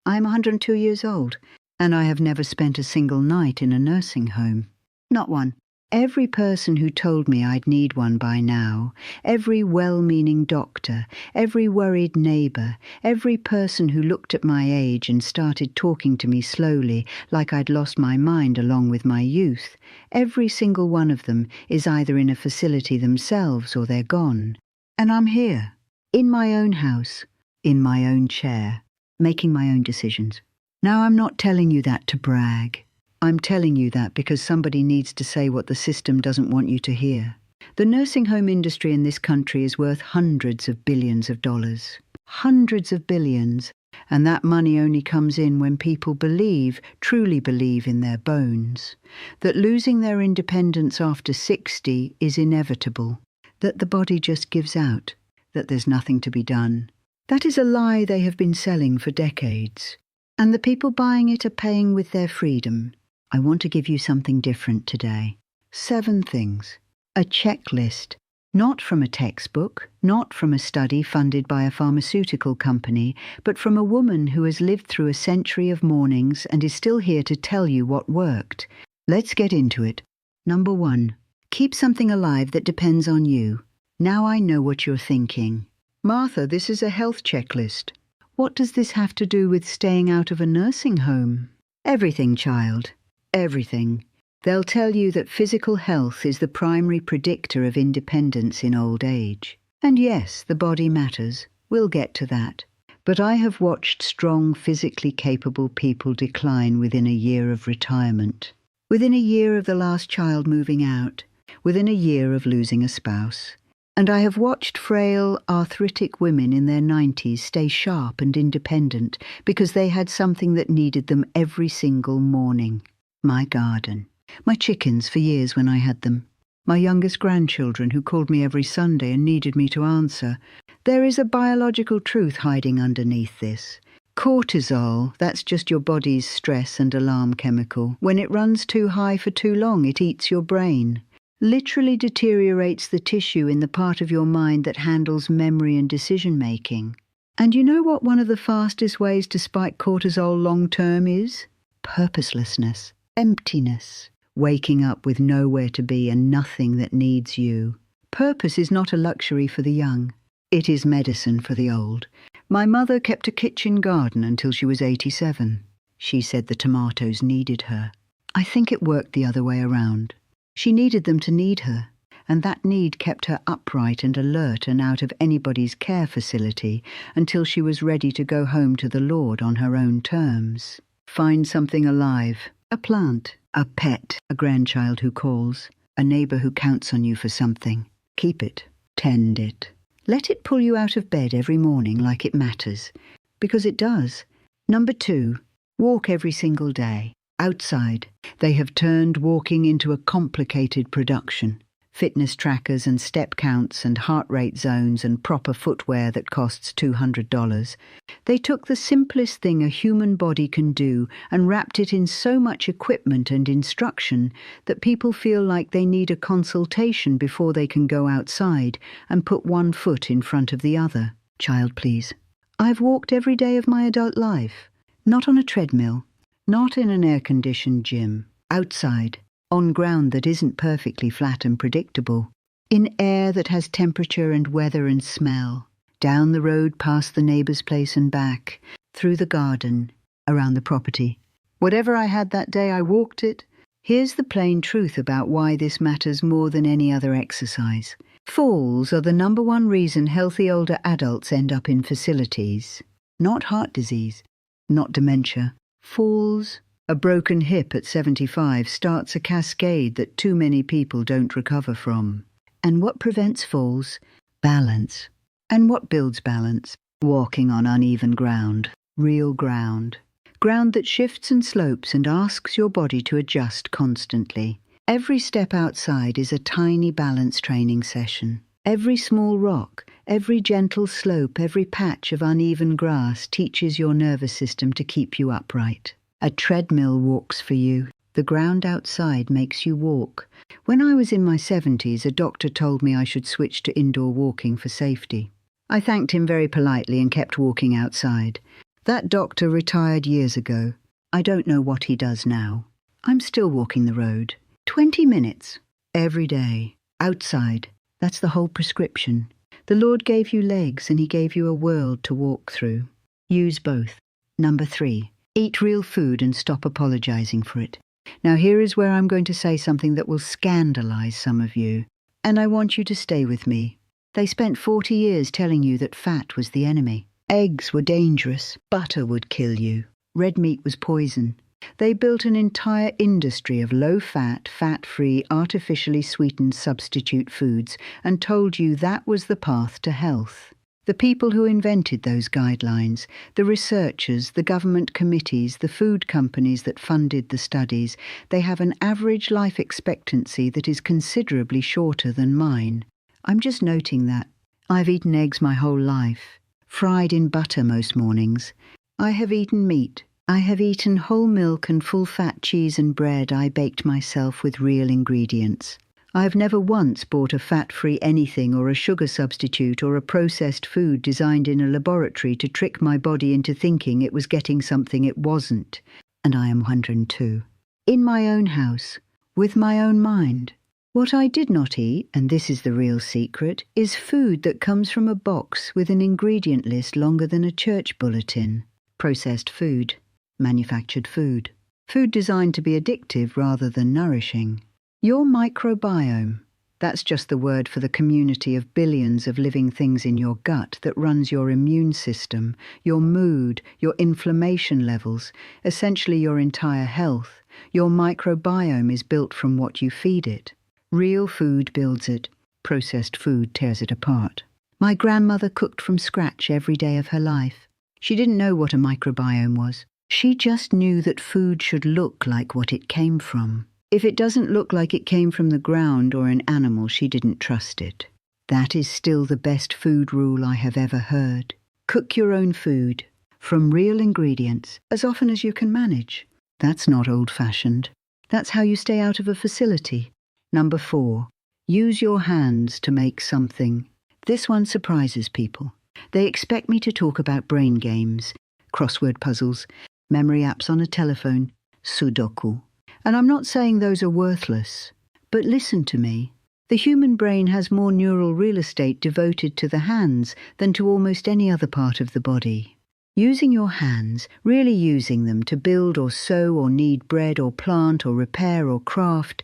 I'm 102 years old, and I have never spent a single night in a nursing home. Not one. Every person who told me I'd need one by now, every well-meaning doctor, every worried neighbour, every person who looked at my age and started talking to me slowly like I'd lost my mind along with my youth, every single one of them is either in a facility themselves or they're gone. And I'm here, in my own house, in my own chair, making my own decisions. Now, I'm not telling you that to brag. I'm telling you that because somebody needs to say what the system doesn't want you to hear. The nursing home industry in this country is worth hundreds of billions of dollars. Hundreds of billions. And that money only comes in when people believe, truly believe in their bones, that losing their independence after 60 is inevitable, that the body just gives out, that there's nothing to be done. That is a lie they have been selling for decades. And the people buying it are paying with their freedom. I want to give you something different today. 7 things. A checklist. Not from a textbook, not from a study funded by a pharmaceutical company, but from a woman who has lived through a century of mornings and is still here to tell you what worked. Let's get into it. Number 1. Keep something alive that depends on you. Now I know what you're thinking. Martha, this is a health checklist. What does this have to do with staying out of a nursing home? Everything, child. Everything. They'll tell you that physical health is the primary predictor of independence in old age. And yes, the body matters. We'll get to that. But I have watched strong, physically capable people decline within a year of retirement, within a year of the last child moving out, within a year of losing a spouse. And I have watched frail, arthritic women in their 90s stay sharp and independent because they had something that needed them every single morning. My garden. My chickens for years when I had them. My youngest grandchildren who called me every Sunday and needed me to answer. There is a biological truth hiding underneath this. Cortisol, that's just your body's stress and alarm chemical. When it runs too high for too long, it eats your brain. Literally deteriorates the tissue in the part of your mind that handles memory and decision-making. And you know what one of the fastest ways to spike cortisol long-term is? Purposelessness. Emptiness. Waking up with nowhere to be and nothing that needs you. Purpose is not a luxury for the young. It is medicine for the old. My mother kept a kitchen garden until she was 87. She said the tomatoes needed her. I think it worked the other way around. She needed them to need her, and that need kept her upright and alert and out of anybody's care facility until she was ready to go home to the Lord on her own terms. Find something alive. A plant, a pet, a grandchild who calls, a neighbour who counts on you for something. Keep it. Tend it. Let it pull you out of bed every morning like it matters, because it does. Number 2, walk every single day. Outside. They have turned walking into a complicated production. Fitness trackers and step counts and heart rate zones and proper footwear that costs $200. They took the simplest thing a human body can do and wrapped it in so much equipment and instruction that people feel like they need a consultation before they can go outside and put one foot in front of the other. Child, please. I've walked every day of my adult life. Not on a treadmill. Not in an air-conditioned gym. Outside. On ground that isn't perfectly flat and predictable, in air that has temperature and weather and smell, down the road past the neighbour's place and back, through the garden, around the property. Whatever I had that day, I walked it. Here's the plain truth about why this matters more than any other exercise. Falls are the number 1 reason healthy older adults end up in facilities. Not heart disease, not dementia. Falls. A broken hip at 75 starts a cascade that too many people don't recover from. And what prevents falls? Balance. And what builds balance? Walking on uneven ground. Real ground. Ground that shifts and slopes and asks your body to adjust constantly. Every step outside is a tiny balance training session. Every small rock, every gentle slope, every patch of uneven grass teaches your nervous system to keep you upright. A treadmill walks for you. The ground outside makes you walk. When I was in my 70s, a doctor told me I should switch to indoor walking for safety. I thanked him very politely and kept walking outside. That doctor retired years ago. I don't know what he does now. I'm still walking the road. 20 minutes. Every day. Outside. That's the whole prescription. The Lord gave you legs and he gave you a world to walk through. Use both. Number 3. Eat real food and stop apologizing for it. Now here is where I'm going to say something that will scandalize some of you. And I want you to stay with me. They spent 40 years telling you that fat was the enemy. Eggs were dangerous. Butter would kill you. Red meat was poison. They built an entire industry of low-fat, fat-free, artificially sweetened substitute foods and told you that was the path to health. The people who invented those guidelines, the researchers, the government committees, the food companies that funded the studies, they have an average life expectancy that is considerably shorter than mine. I'm just noting that. I've eaten eggs my whole life, fried in butter most mornings. I have eaten meat. I have eaten whole milk and full-fat cheese and bread I baked myself with real ingredients. I have never once bought a fat-free anything or a sugar substitute or a processed food designed in a laboratory to trick my body into thinking it was getting something it wasn't. And I am 102. In my own house, with my own mind. What I did not eat, and this is the real secret, is food that comes from a box with an ingredient list longer than a church bulletin. Processed food. Manufactured food. Food designed to be addictive rather than nourishing. Your microbiome, that's just the word for the community of billions of living things in your gut that runs your immune system, your mood, your inflammation levels, essentially your entire health. Your microbiome is built from what you feed it. Real food builds it. Processed food tears it apart. My grandmother cooked from scratch every day of her life. She didn't know what a microbiome was. She just knew that food should look like what it came from. If it doesn't look like it came from the ground or an animal, she didn't trust it. That is still the best food rule I have ever heard. Cook your own food, from real ingredients, as often as you can manage. That's not old-fashioned. That's how you stay out of a facility. Number 4. Use your hands to make something. This one surprises people. They expect me to talk about brain games, crossword puzzles, memory apps on a telephone, Sudoku. And I'm not saying those are worthless. But listen to me. The human brain has more neural real estate devoted to the hands than to almost any other part of the body. Using your hands, really using them to build or sew or knead bread or plant or repair or craft,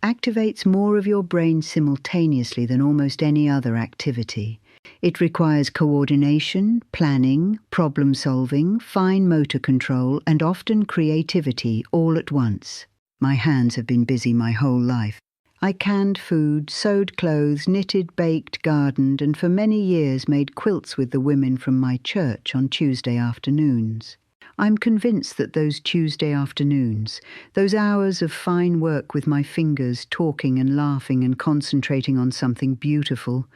activates more of your brain simultaneously than almost any other activity. It requires coordination, planning, problem-solving, fine motor control, and often creativity all at once. My hands have been busy my whole life. I canned food, sewed clothes, knitted, baked, gardened, and for many years made quilts with the women from my church on Tuesday afternoons. I'm convinced that those Tuesday afternoons, those hours of fine work with my fingers, talking and laughing and concentrating on something beautiful,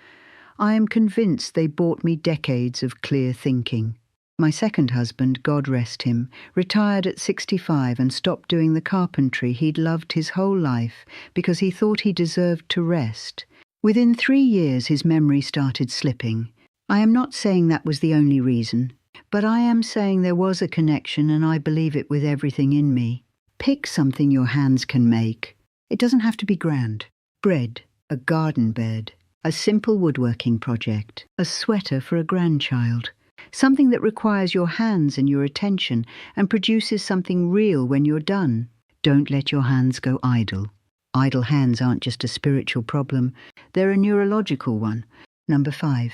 I am convinced they bought me decades of clear thinking. My second husband, God rest him, retired at 65 and stopped doing the carpentry he'd loved his whole life because he thought he deserved to rest. Within 3 years his memory started slipping. I am not saying that was the only reason, but I am saying there was a connection and I believe it with everything in me. Pick something your hands can make. It doesn't have to be grand. Bread, a garden bed, a simple woodworking project, a sweater for a grandchild. Something that requires your hands and your attention and produces something real when you're done. Don't let your hands go idle. Idle hands aren't just a spiritual problem, they're a neurological one. Number 5.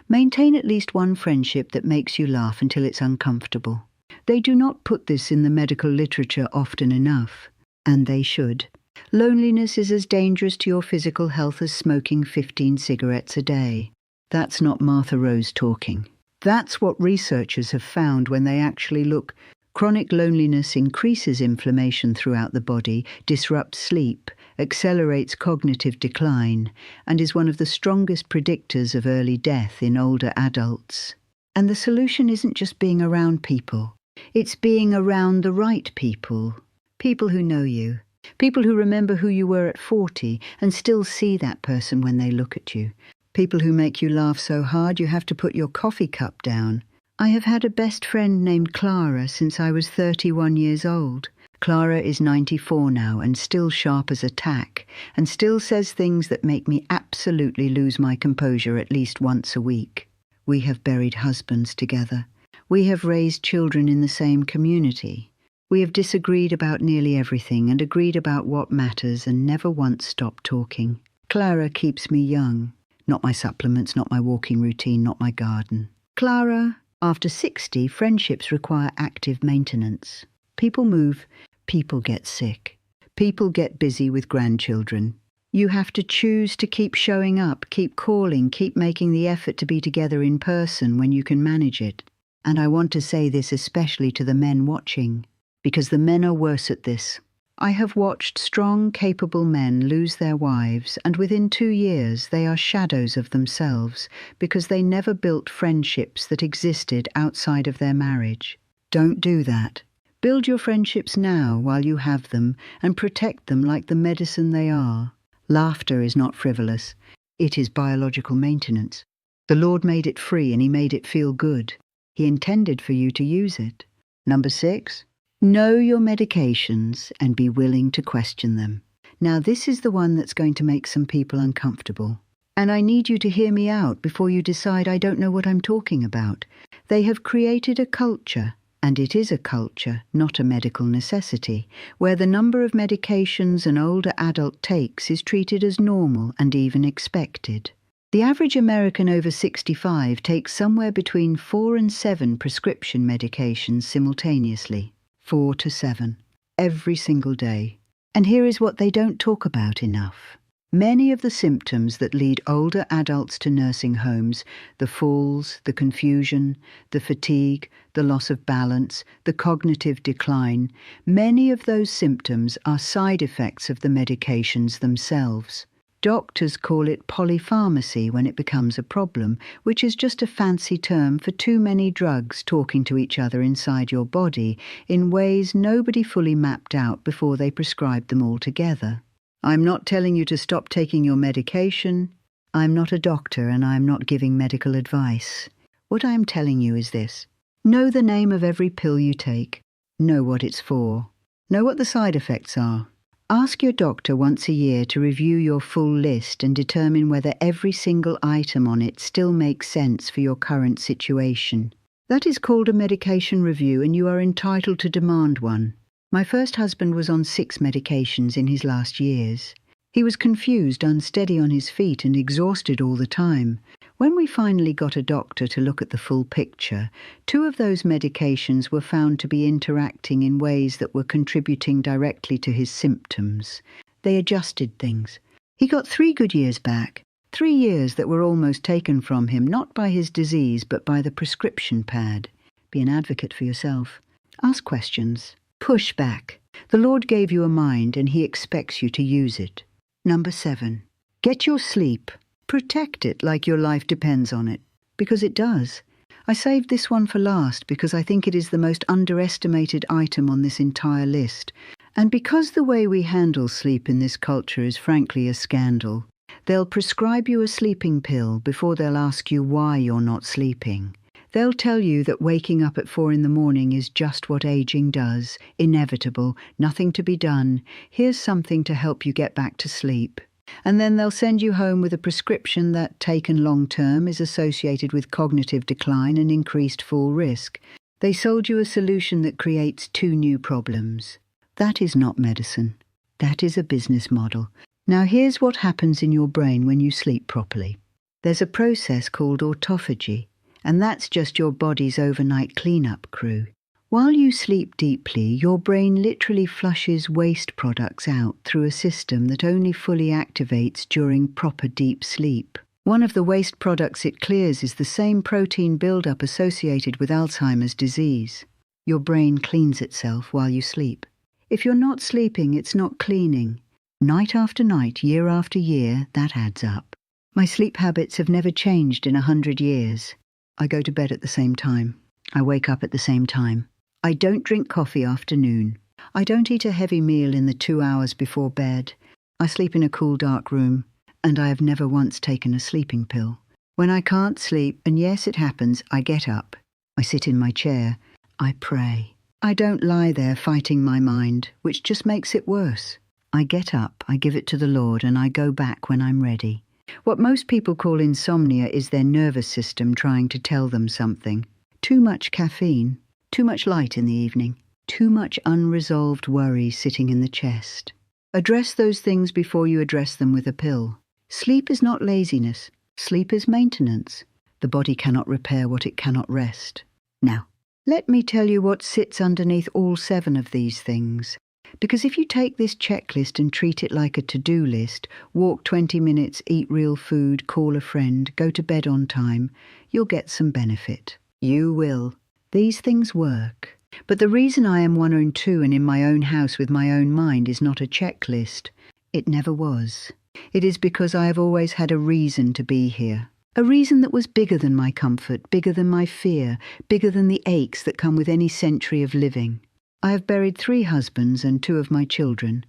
Maintain at least one friendship that makes you laugh until it's uncomfortable. They do not put this in the medical literature often enough, and they should. Loneliness is as dangerous to your physical health as smoking 15 cigarettes a day. That's not Martha Rose talking. That's what researchers have found when they actually look. Chronic loneliness increases inflammation throughout the body, disrupts sleep, accelerates cognitive decline, and is one of the strongest predictors of early death in older adults. And the solution isn't just being around people. It's being around the right people. People who know you. People who remember who you were at 40 and still see that person when they look at you. People who make you laugh so hard you have to put your coffee cup down. I have had a best friend named Clara since I was 31 years old. Clara is 94 now and still sharp as a tack, and still says things that make me absolutely lose my composure at least once a week. We have buried husbands together. We have raised children in the same community. We have disagreed about nearly everything and agreed about what matters and never once stopped talking. Clara keeps me young. Not my supplements, not my walking routine, not my garden. Clara, after 60, friendships require active maintenance. People move. People get sick. People get busy with grandchildren. You have to choose to keep showing up, keep calling, keep making the effort to be together in person when you can manage it. And I want to say this especially to the men watching, because the men are worse at this. I have watched strong, capable men lose their wives, and within 2 years they are shadows of themselves because they never built friendships that existed outside of their marriage. Don't do that. Build your friendships now while you have them and protect them like the medicine they are. Laughter is not frivolous. It is biological maintenance. The Lord made it free and He made it feel good. He intended for you to use it. Number 6, know your medications and be willing to question them. Now this is the one that's going to make some people uncomfortable. And I need you to hear me out before you decide I don't know what I'm talking about. They have created a culture. And it is a culture, not a medical necessity, where the number of medications an older adult takes is treated as normal and even expected. The average American over 65 takes somewhere between 4 and 7 prescription medications simultaneously. 4 to 7. Every single day. And here is what they don't talk about enough. Many of the symptoms that lead older adults to nursing homes, the falls, the confusion, the fatigue, the loss of balance, the cognitive decline, many of those symptoms are side effects of the medications themselves. Doctors call it polypharmacy when it becomes a problem, which is just a fancy term for too many drugs talking to each other inside your body in ways nobody fully mapped out before they prescribed them all together. I'm not telling you to stop taking your medication. I'm not a doctor and I'm not giving medical advice. What I am telling you is this. Know the name of every pill you take. Know what it's for. Know what the side effects are. Ask your doctor once a year to review your full list and determine whether every single item on it still makes sense for your current situation. That is called a medication review and you are entitled to demand one. My first husband was on 6 medications in his last years. He was confused, unsteady on his feet and exhausted all the time. When we finally got a doctor to look at the full picture, 2 of those medications were found to be interacting in ways that were contributing directly to his symptoms. They adjusted things. He got 3 good years back, 3 years that were almost taken from him, not by his disease but by the prescription pad. Be an advocate for yourself. Ask questions. Push back. The Lord gave you a mind and He expects you to use it. Number 7. Get your sleep. Protect it like your life depends on it. Because it does. I saved this one for last because I think it is the most underestimated item on this entire list. And because the way we handle sleep in this culture is frankly a scandal, they'll prescribe you a sleeping pill before they'll ask you why you're not sleeping. They'll tell you that waking up at 4 in the morning is just what aging does, inevitable, nothing to be done. Here's something to help you get back to sleep. And then they'll send you home with a prescription that, taken long-term, is associated with cognitive decline and increased fall risk. They sold you a solution that creates 2 new problems. That is not medicine. That is a business model. Now here's what happens in your brain when you sleep properly. There's a process called autophagy. And that's just your body's overnight cleanup crew. While you sleep deeply, your brain literally flushes waste products out through a system that only fully activates during proper deep sleep. One of the waste products it clears is the same protein buildup associated with Alzheimer's disease. Your brain cleans itself while you sleep. If you're not sleeping, it's not cleaning. Night after night, year after year, that adds up. My sleep habits have never changed in 100 years. I go to bed at the same time. I wake up at the same time. I don't drink coffee after noon. I don't eat a heavy meal in the 2 hours before bed. I sleep in a cool, dark room, and I have never once taken a sleeping pill. When I can't sleep, and yes, it happens, I get up. My I sit in my chair. I pray. I don't lie there fighting my mind, which just makes it worse. I get up, I give it to the Lord, and I go back when I'm ready. What most people call insomnia is their nervous system trying to tell them something. Too much caffeine, too much light in the evening, too much unresolved worry sitting in the chest. Address those things before you address them with a pill. Sleep is not laziness. Sleep is maintenance. The body cannot repair what it cannot rest. Now, let me tell you what sits underneath all 7 of these things. Because if you take this checklist and treat it like a to-do list, walk 20 minutes, eat real food, call a friend, go to bed on time, you'll get some benefit. You will. These things work. But the reason I am 102 and in my own house with my own mind is not a checklist. It never was. It is because I have always had a reason to be here. A reason that was bigger than my comfort, bigger than my fear, bigger than the aches that come with any century of living. I have buried 3 husbands and 2 of my children,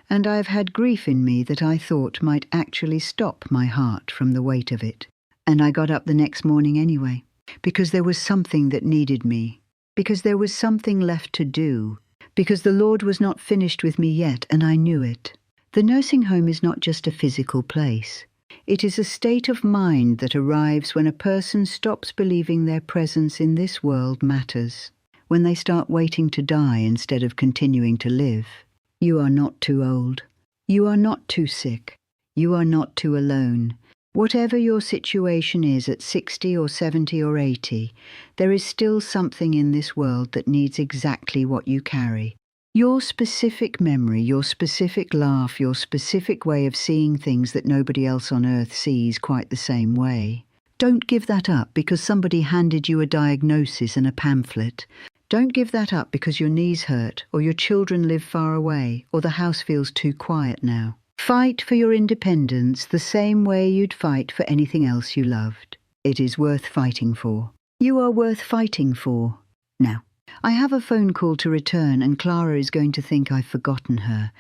and I have had grief in me that I thought might actually stop my heart from the weight of it. And I got up the next morning anyway, because there was something that needed me, because there was something left to do, because the Lord was not finished with me yet, and I knew it. The nursing home is not just a physical place. It is a state of mind that arrives when a person stops believing their presence in this world matters, when they start waiting to die instead of continuing to live. You are not too old. You are not too sick. You are not too alone. Whatever your situation is at 60 or 70 or 80, there is still something in this world that needs exactly what you carry. Your specific memory, your specific laugh, your specific way of seeing things that nobody else on earth sees quite the same way. Don't give that up because somebody handed you a diagnosis and a pamphlet. Don't give that up because your knees hurt, or your children live far away, or the house feels too quiet now. Fight for your independence the same way you'd fight for anything else you loved. It is worth fighting for. You are worth fighting for. Now, I have a phone call to return and Clara is going to think I've forgotten her.